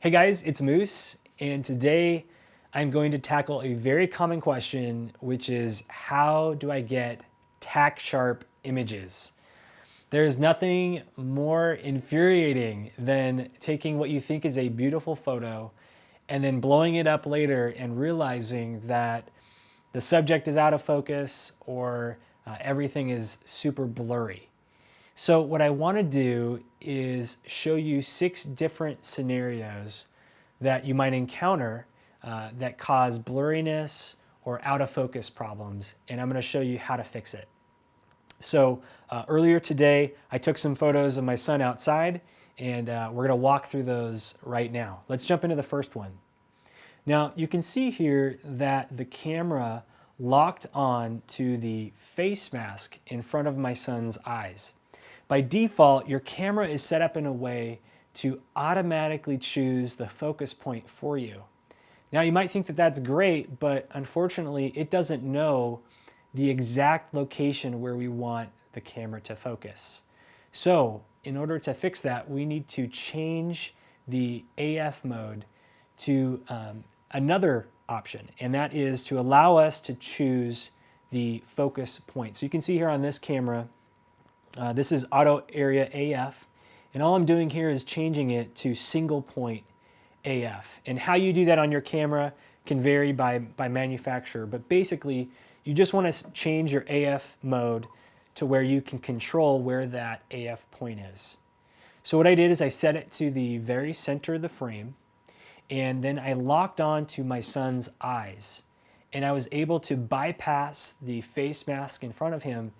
Hey guys, it's Moose, and today I'm going to tackle a very common question, which is how do I get tack sharp images? There's nothing more infuriating than taking what you think is a beautiful photo and then blowing it up later and realizing that the subject is out of focus or everything is super blurry. So what I want to do is show you 6 different scenarios that you might encounter that cause blurriness or out of focus problems, and I'm going to show you how to fix it. So earlier today, I took some photos of my son outside, and we're going to walk through those right now. Let's jump into the first one. Now you can see here that the camera locked on to the face mask in front of my son's eyes. By default, your camera is set up in a way to automatically choose the focus point for you. Now you might think that that's great, but unfortunately it doesn't know the exact location where we want the camera to focus. So in order to fix that, we need to change the AF mode to another option, and that is to allow us to choose the focus point. So you can see here on this camera, this is auto area AF, and all I'm doing here is changing it to single point AF. And how you do that on your camera can vary by manufacturer, but basically you just want to change your AF mode to where you can control where that AF point is. So what I did is I set it to the very center of the frame, and then I locked on to my son's eyes, and I was able to bypass the face mask in front of him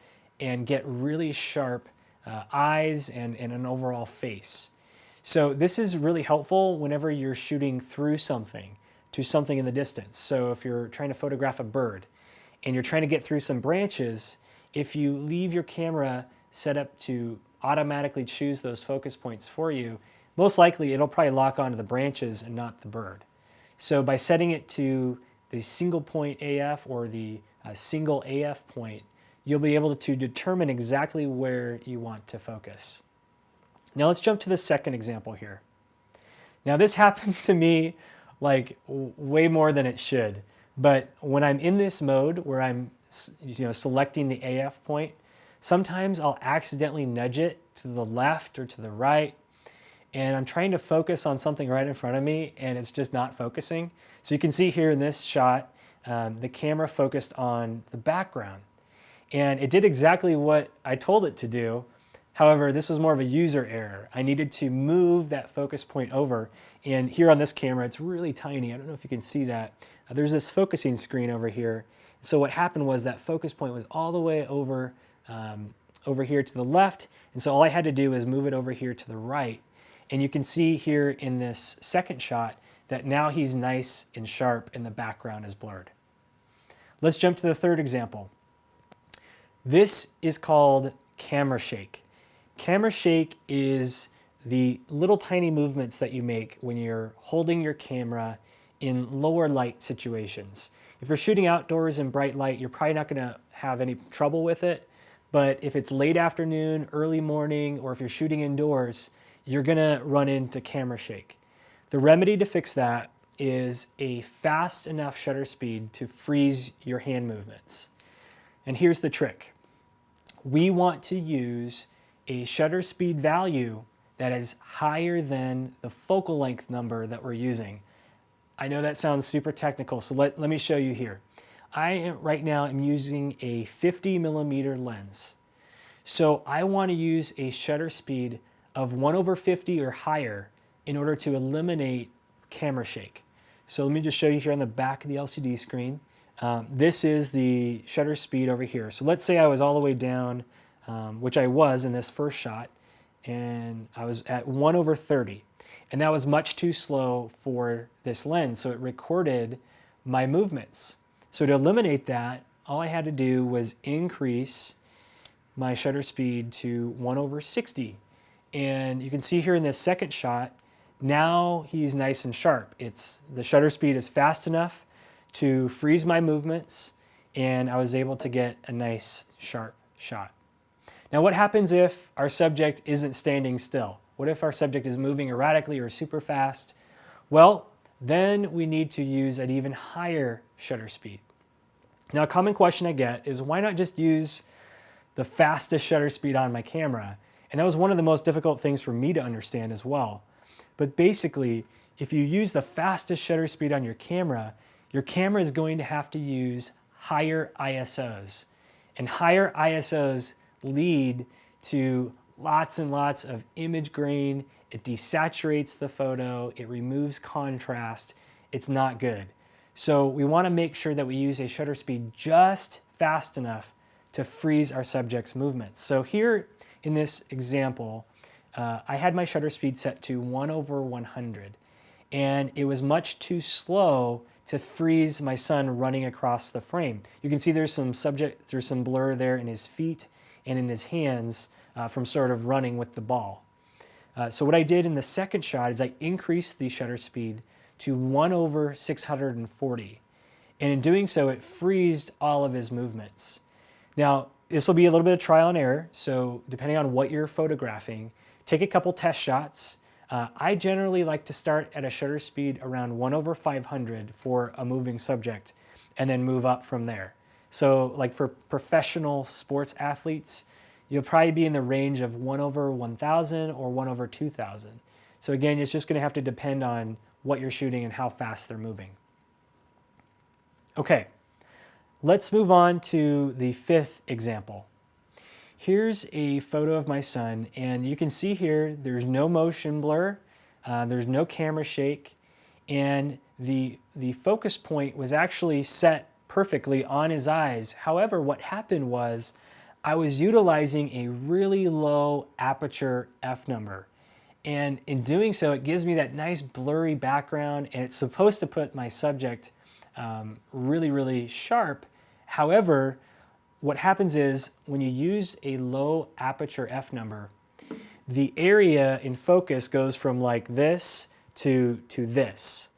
and get really sharp eyes and an overall face. So this is really helpful whenever you're shooting through something to something in the distance. So if you're trying to photograph a bird and you're trying to get through some branches, if you leave your camera set up to automatically choose those focus points for you, most likely it'll probably lock onto the branches and not the bird. So by setting it to the single point AF or the single AF point, you'll be able to determine exactly where you want to focus. Now let's jump to the second example here. Now this happens to me like way more than it should, but when I'm in this mode where I'm selecting the AF point, sometimes I'll accidentally nudge it to the left or to the right, and I'm trying to focus on something right in front of me and it's just not focusing. So you can see here in this shot, the camera focused on the background. And it did exactly what I told it to do. However, this was more of a user error. I needed to move that focus point over. And here on this camera, it's really tiny. I don't know if you can see that. There's this focusing screen over here. So what happened was that focus point was all the way over, over here to the left. And so all I had to do was move it over here to the right. And you can see here in this second shot that now he's nice and sharp and the background is blurred. Let's jump to the third example. This is called camera shake. Camera shake is the little tiny movements that you make when you're holding your camera in lower light situations. If you're shooting outdoors in bright light, you're probably not going to have any trouble with it. But if it's late afternoon, early morning, or if you're shooting indoors, you're going to run into camera shake. The remedy to fix that is a fast enough shutter speed to freeze your hand movements. And here's the trick. We want to use a shutter speed value that is higher than the focal length number that we're using. I know that sounds super technical, so let me show you here. Right now I'm using a 50mm lens. So I want to use a shutter speed of 1/50 or higher in order to eliminate camera shake. So let me just show you here on the back of the LCD screen. This is the shutter speed over here. So let's say I was all the way down, which I was in this first shot, and I was at 1/30. And that was much too slow for this lens, so it recorded my movements. So to eliminate that, all I had to do was increase my shutter speed to 1/60. And you can see here in this second shot, now he's nice and sharp. The shutter speed is fast enough to freeze my movements, and I was able to get a nice sharp shot. Now what happens if our subject isn't standing still? What if our subject is moving erratically or super fast? Well, then we need to use an even higher shutter speed. Now, a common question I get is why not just use the fastest shutter speed on my camera? And that was one of the most difficult things for me to understand as well. But basically, if you use the fastest shutter speed on your camera is going to have to use higher ISOs. And higher ISOs lead to lots and lots of image grain. It desaturates the photo, it removes contrast. It's not good. So we want to make sure that we use a shutter speed just fast enough to freeze our subject's movements. So here in this example, I had my shutter speed set to 1/100, and it was much too slow to freeze my son running across the frame. You can see there's some blur there in his feet and in his hands from sort of running with the ball. So what I did in the second shot is I increased the shutter speed to 1/640. And in doing so, it freezed all of his movements. Now, this will be a little bit of trial and error. So depending on what you're photographing, take a couple test shots. I generally like to start at a shutter speed around 1/500 for a moving subject and then move up from there. So like for professional sports athletes, you'll probably be in the range of 1/1000 or 1/2000. So again, it's just going to have to depend on what you're shooting and how fast they're moving. Okay, let's move on to the fifth example. Here's a photo of my son, and you can see here there's no motion blur, there's no camera shake, and the focus point was actually set perfectly on his eyes. However, what happened was I was utilizing a really low aperture f-number. And in doing so, it gives me that nice blurry background, and it's supposed to put my subject really, really sharp. However, what happens is when you use a low aperture f-number, the area in focus goes from like this to this.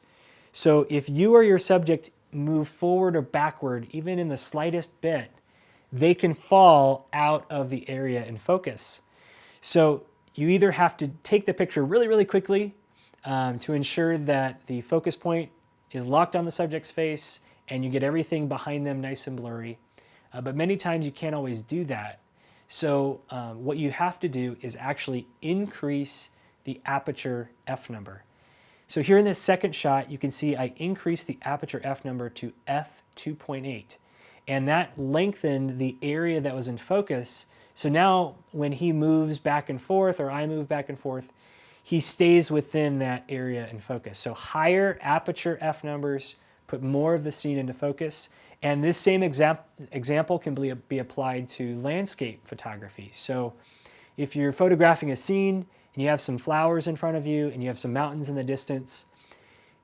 So if you or your subject move forward or backward, even in the slightest bit, they can fall out of the area in focus. So you either have to take the picture really, really quickly to ensure that the focus point is locked on the subject's face and you get everything behind them nice and blurry. But many times you can't always do that. So what you have to do is actually increase the aperture f-number. So here in this second shot, you can see I increased the aperture f-number to f2.8. And that lengthened the area that was in focus. So now when he moves back and forth, or I move back and forth, he stays within that area in focus. So higher aperture f-numbers put more of the scene into focus. And this same example can be applied to landscape photography. So if you're photographing a scene and you have some flowers in front of you and you have some mountains in the distance,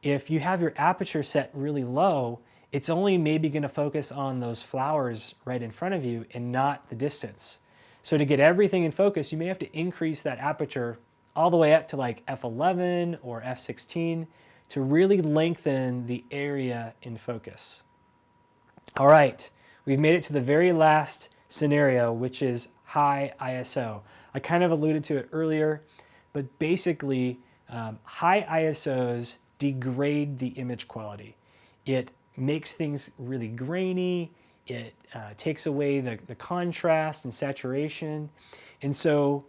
if you have your aperture set really low, it's only maybe going to focus on those flowers right in front of you and not the distance. So to get everything in focus, you may have to increase that aperture all the way up to like f11 or f16 to really lengthen the area in focus. All right, we've made it to the very last scenario, which is high ISO. I kind of alluded to it earlier, but basically high ISOs degrade the image quality. It makes things really grainy. It takes away the contrast and saturation. And so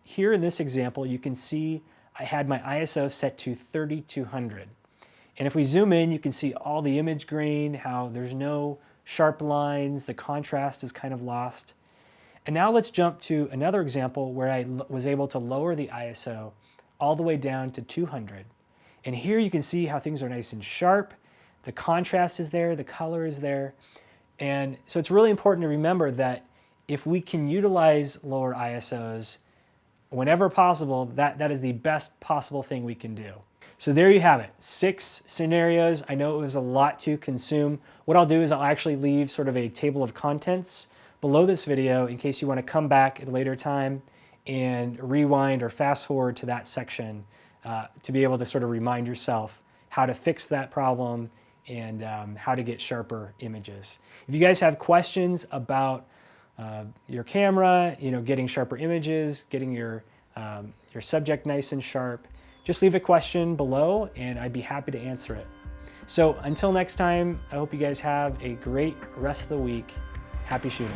here in this example, you can see I had my ISO set to 3200. And if we zoom in, you can see all the image grain, how there's no sharp lines, the contrast is kind of lost. And now let's jump to another example where I was able to lower the ISO all the way down to 200. And here you can see how things are nice and sharp. The contrast is there, the color is there. And so it's really important to remember that if we can utilize lower ISOs whenever possible, that is the best possible thing we can do. So there you have it, 6 scenarios. I know it was a lot to consume. What I'll do is I'll actually leave sort of a table of contents below this video in case you want to come back at a later time and rewind or fast forward to that section to be able to sort of remind yourself how to fix that problem and how to get sharper images. If you guys have questions about your camera, getting sharper images, getting your subject nice and sharp, just leave a question below and I'd be happy to answer it. So until next time, I hope you guys have a great rest of the week. Happy shooting.